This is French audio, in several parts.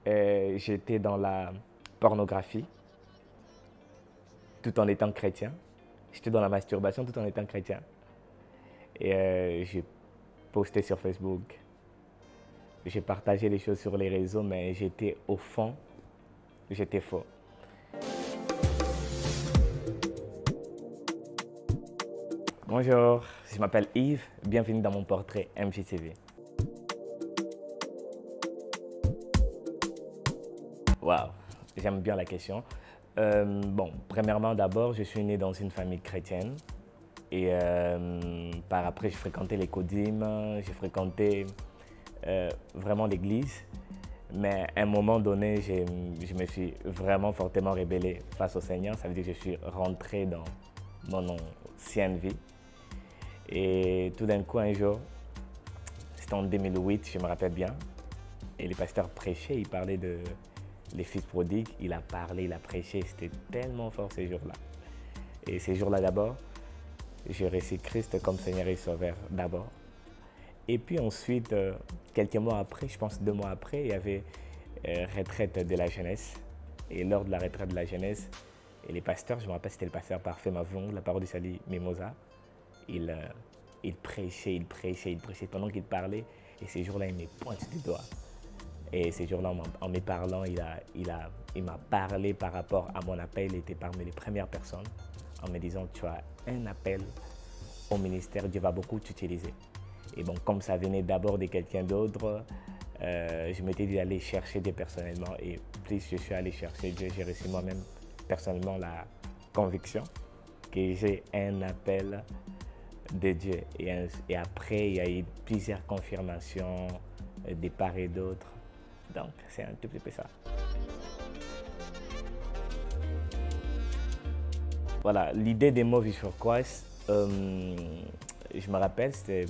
j'étais dans la pornographie tout en étant chrétien. J'étais dans la masturbation tout en étant chrétien. Et j'ai posté sur Facebook. J'ai partagé les choses sur les réseaux, mais j'étais au fond, j'étais faux. Bonjour, je m'appelle Yves. Bienvenue dans mon portrait MJTV. Waouh, j'aime bien la question. Premièrement, d'abord, je suis né dans une famille chrétienne. Et par après, j'ai fréquenté les codymes, j'ai fréquenté vraiment l'église. Mais à un moment donné, je me suis vraiment fortement rébellé face au Seigneur. Ça veut dire que je suis rentré dans mon ancienne vie. Et tout d'un coup, un jour, c'était en 2008, je me rappelle bien, et le pasteur prêchait, il parlait de les fils prodigues, il a parlé, il a prêché, c'était tellement fort ces jours-là. Et ces jours-là d'abord, j'ai reçu Christ comme Seigneur et Sauveur d'abord. Et puis ensuite, quelques mois après, je pense 2 mois après, il y avait retraite de la jeunesse. Et lors de la retraite de la jeunesse, et les pasteurs, je me rappelle c'était le pasteur Parfait Mavon, la parole du salut Mimosa, il prêchait, il prêchait, il prêchait pendant qu'il parlait. Et ces jours-là, il me pointe du doigt. Et ces jours-là, en me parlant, il m'a parlé par rapport à mon appel. Il était parmi les premières personnes en me disant, tu as un appel au ministère, Dieu va beaucoup t'utiliser. Et bon, comme ça venait d'abord de quelqu'un d'autre, je m'étais dit d'aller chercher Dieu personnellement. Et plus je suis allé chercher Dieu, j'ai reçu moi-même personnellement la conviction que j'ai un appel de Dieu. Et après, il y a eu plusieurs confirmations de part et d'autre. Donc, c'est un tout petit peu ça. Voilà, l'idée des mots Before Christ, je me rappelle, c'était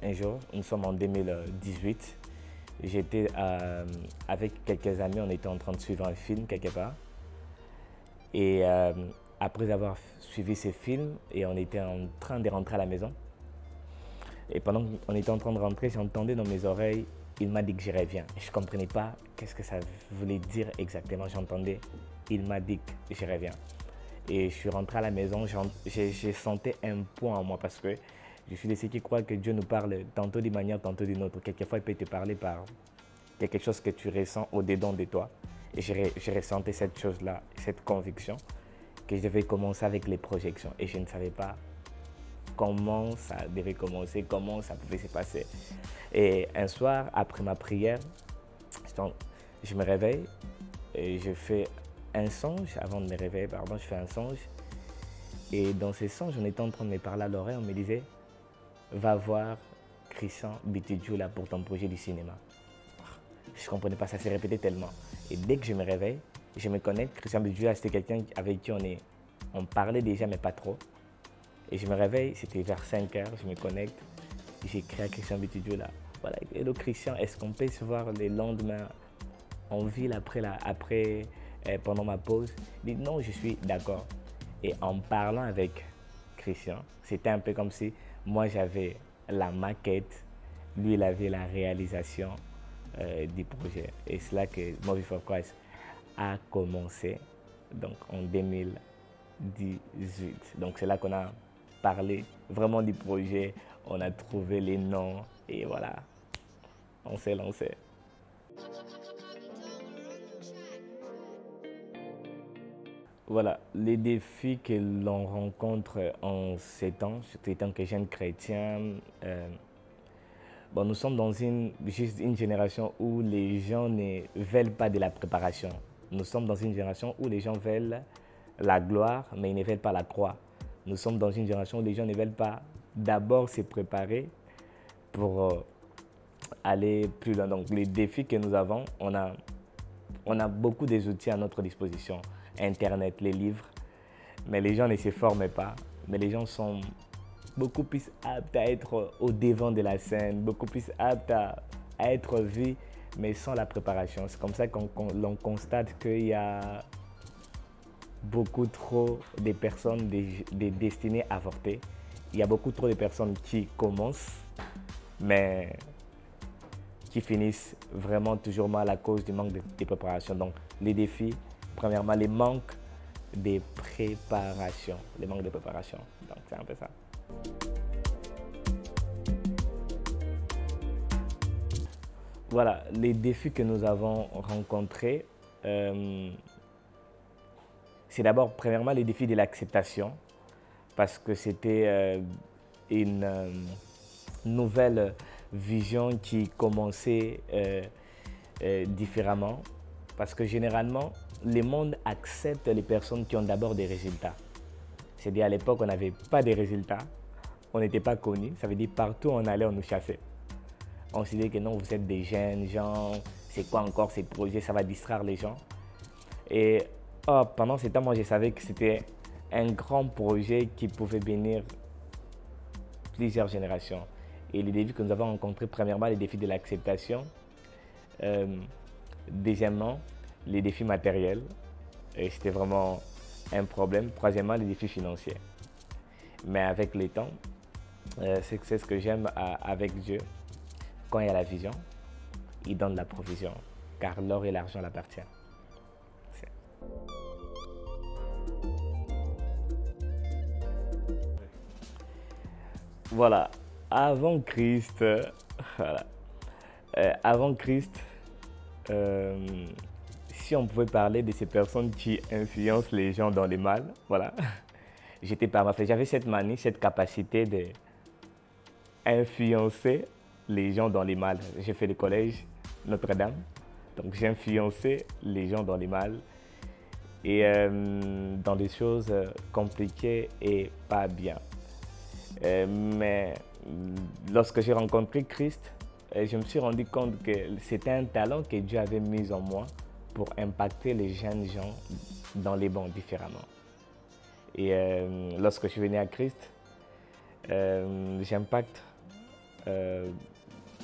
un jour, nous sommes en 2018. J'étais avec quelques amis, on était en train de suivre un film quelque part. Et après avoir suivi ce film, et on était en train de rentrer à la maison. Et pendant qu'on était en train de rentrer, j'entendais dans mes oreilles, il m'a dit que je reviens. Je ne comprenais pas qu'est-ce que ça voulait dire exactement. J'entendais, il m'a dit que je reviens. Et je suis rentré à la maison, j'ai senti un poids en moi parce que je suis de ceux qui croient que Dieu nous parle tantôt d'une manière, tantôt d'une autre. Quelquefois, il peut te parler par quelque chose que tu ressens au-dedans de toi. Et j'ai ressenti cette chose-là, cette conviction, que je devais commencer avec les projections. Et je ne savais pas comment ça devait commencer, comment ça pouvait se passer. Et un soir, après ma prière, je me réveille et je fais un songe. Avant de me réveiller, pardon, je fais un songe. Et dans ce songe, on était en train de me parler à l'oreille, on me disait « Va voir Christian Bitidjou là pour ton projet du cinéma ». Je ne comprenais pas, ça s'est répété tellement. Et dès que je me réveille, je me connecte. Christian Bitidjou, c'était quelqu'un avec qui on parlait déjà, mais pas trop. Et je me réveille, c'était vers 5 heures, je me connecte. J'écris à Christian Bitidjou là. Voilà, hello Christian, est-ce qu'on peut se voir le lendemain en ville pendant ma pause? Il dit non, je suis d'accord. Et en parlant avec Christian, c'était un peu comme si moi j'avais la maquette, lui il avait la réalisation du projet. Et c'est là que Move Before Christ a commencé, donc en 2018. Donc c'est là qu'on a parlé vraiment du projet, on a trouvé les noms et voilà, on s'est lancé. Voilà, les défis que l'on rencontre en ces temps, surtout étant que jeune chrétien, nous sommes dans juste une génération où les gens ne veulent pas de la préparation. Nous sommes dans une génération où les gens veulent la gloire, mais ils ne veulent pas la croix. Nous sommes dans une génération où les gens ne veulent pas d'abord se préparer pour aller plus loin. Donc les défis que nous avons, on a beaucoup des outils à notre disposition. Internet, les livres, mais les gens ne se forment pas. Mais les gens sont beaucoup plus aptes à être au devant de la scène, beaucoup plus aptes à être vus, mais sans la préparation. C'est comme ça l'on constate qu'il y a beaucoup trop de personnes destinées à avorter. Il y a beaucoup trop de personnes qui commencent, mais qui finissent vraiment toujours mal à cause du manque de préparation. Donc, les défis, premièrement, les manques de préparation. Les manques de préparation. Donc, c'est un peu ça. Voilà, les défis que nous avons rencontrés, c'est d'abord, premièrement, les défis de l'acceptation, parce que c'était une nouvelle vision qui commençait différemment, parce que généralement, le monde accepte les personnes qui ont d'abord des résultats. C'est-à-dire à l'époque, on n'avait pas de résultats, on n'était pas connus, ça veut dire partout où on allait, on nous chassait. On se disait que non, vous êtes des jeunes gens, c'est quoi encore ces projets, ça va distraire les gens. Et pendant ce temps, moi, je savais que c'était un grand projet qui pouvait bénir plusieurs générations. Et les défis que nous avons rencontrés, premièrement, les défis de l'acceptation. Deuxièmement, les défis matériels. Et c'était vraiment un problème. Troisièmement, les défis financiers. Mais avec le temps, c'est ce que j'aime avec Dieu. Quand il y a la vision, il donne la provision, car l'or et l'argent l'appartiennent. Voilà, avant Christ, voilà. Avant Christ, si on pouvait parler de ces personnes qui influencent les gens dans le mal, voilà, j'étais parfait. J'avais cette manie, cette capacité d'influencer les gens dans les mal. J'ai fait le collège Notre-Dame, donc j'ai influencé les gens dans les mal et dans des choses compliquées et pas bien. Mais lorsque j'ai rencontré Christ, je me suis rendu compte que c'était un talent que Dieu avait mis en moi pour impacter les jeunes gens dans les bons différemment. Et lorsque je suis venu à Christ, j'impacte,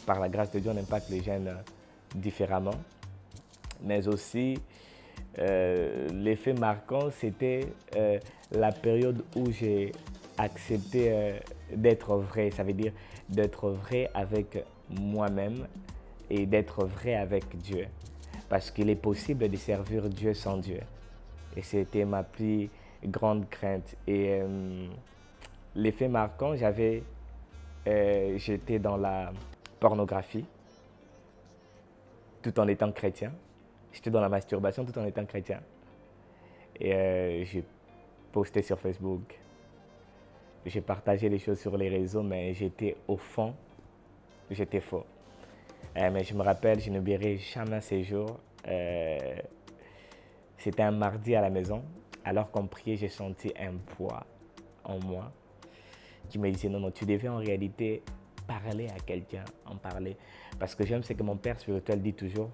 par la grâce de Dieu, on impacte les jeunes différemment. Mais aussi, l'effet marquant, c'était la période où j'ai accepté d'être vrai. Ça veut dire d'être vrai avec moi-même et d'être vrai avec Dieu. Parce qu'il est possible de servir Dieu sans Dieu. Et c'était ma plus grande crainte. Et l'effet marquant, j'étais dans la pornographie tout en étant chrétien. J'étais dans la masturbation tout en étant chrétien. Et j'ai posté sur Facebook. J'ai partagé les choses sur les réseaux, mais j'étais au fond, j'étais faux. Mais je me rappelle, je n'oublierai jamais ces jours. C'était un mardi à la maison. Alors qu'on priait, j'ai senti un poids en moi qui me disait non, tu devais en réalité parler à quelqu'un, en parler. Parce que j'aime ce que mon père spirituel dit toujours,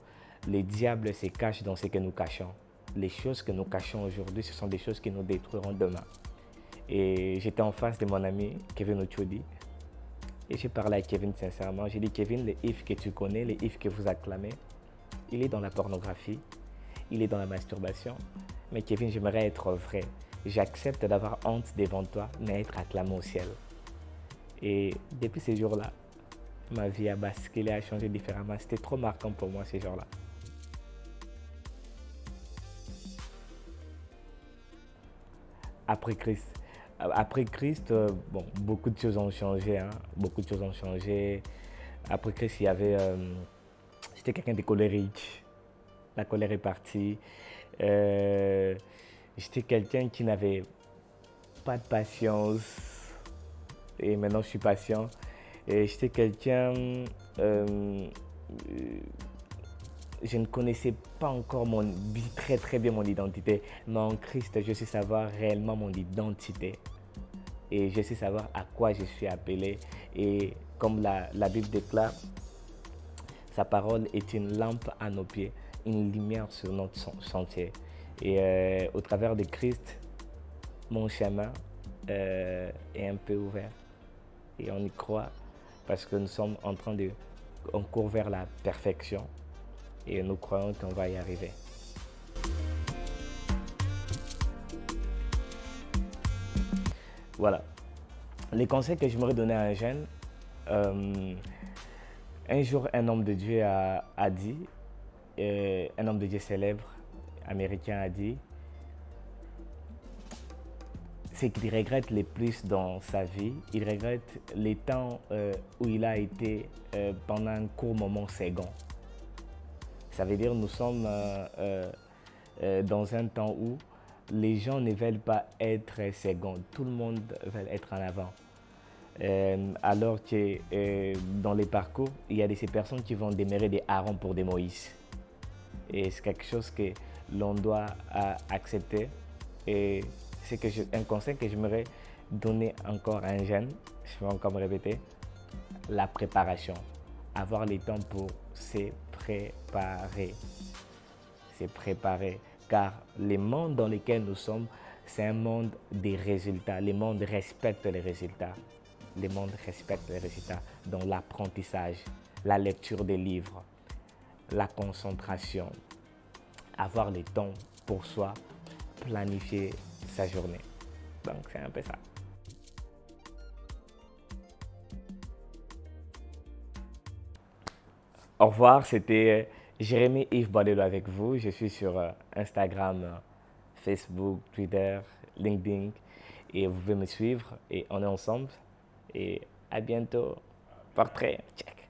le diable se cache dans ce que nous cachons. Les choses que nous cachons aujourd'hui, ce sont des choses qui nous détruiront demain. Et j'étais en face de mon ami Kevin Ochodi. Et j'ai parlé à Kevin sincèrement. J'ai dit, Kevin, le Yves que tu connais, le Yves que vous acclamez, il est dans la pornographie, il est dans la masturbation. Mais Kevin, j'aimerais être vrai. J'accepte d'avoir honte devant toi, mais être acclamé au ciel. Et depuis ces jours-là, ma vie a basculé, a changé différemment. C'était trop marquant pour moi ces jours-là. Après Christ. Après Christ, bon, beaucoup de choses ont changé. Hein. Beaucoup de choses ont changé. Après Christ, il y avait... j'étais quelqu'un de colérique. La colère est partie. J'étais quelqu'un qui n'avait pas de patience. Et maintenant, je suis patient. Et j'étais quelqu'un... je ne connaissais pas encore très bien mon identité. Mais en Christ, je sais savoir réellement mon identité. Et je sais savoir à quoi je suis appelé. Et comme la Bible déclare, sa parole est une lampe à nos pieds, une lumière sur notre sentier. Et au travers de Christ, mon chemin est un peu ouvert. Et on y croit parce que nous sommes en train de... On court vers la perfection. Et nous croyons qu'on va y arriver. Voilà. Les conseils que je j'aimerais donner à un jeune, Un jour, un homme de Dieu a dit, un homme de Dieu célèbre, américain a dit, ce qu'il regrette le plus dans sa vie, il regrette les temps où il a été pendant un court moment second. Ça veut dire que nous sommes dans un temps où les gens ne veulent pas être second, tout le monde veut être en avant. Alors que dans les parcours, il y a de ces personnes qui vont demeurer des Aaron pour des Moïse. Et c'est quelque chose que l'on doit accepter. Et c'est un conseil que j'aimerais donner encore à un jeune, je vais encore me répéter, la préparation. Avoir le temps pour se préparer. Se préparer. Car le monde dans lequel nous sommes, c'est un monde des résultats. Le monde respecte les résultats. Le monde respecte les résultats. Donc l'apprentissage, la lecture des livres, la concentration, avoir le temps pour soi, planifier sa journée. Donc c'est un peu ça. Au revoir, c'était Jérémy Yves Boileau avec vous. Je suis sur Instagram, Facebook, Twitter, LinkedIn et vous pouvez me suivre et on est ensemble. Et à bientôt. Portrait, check.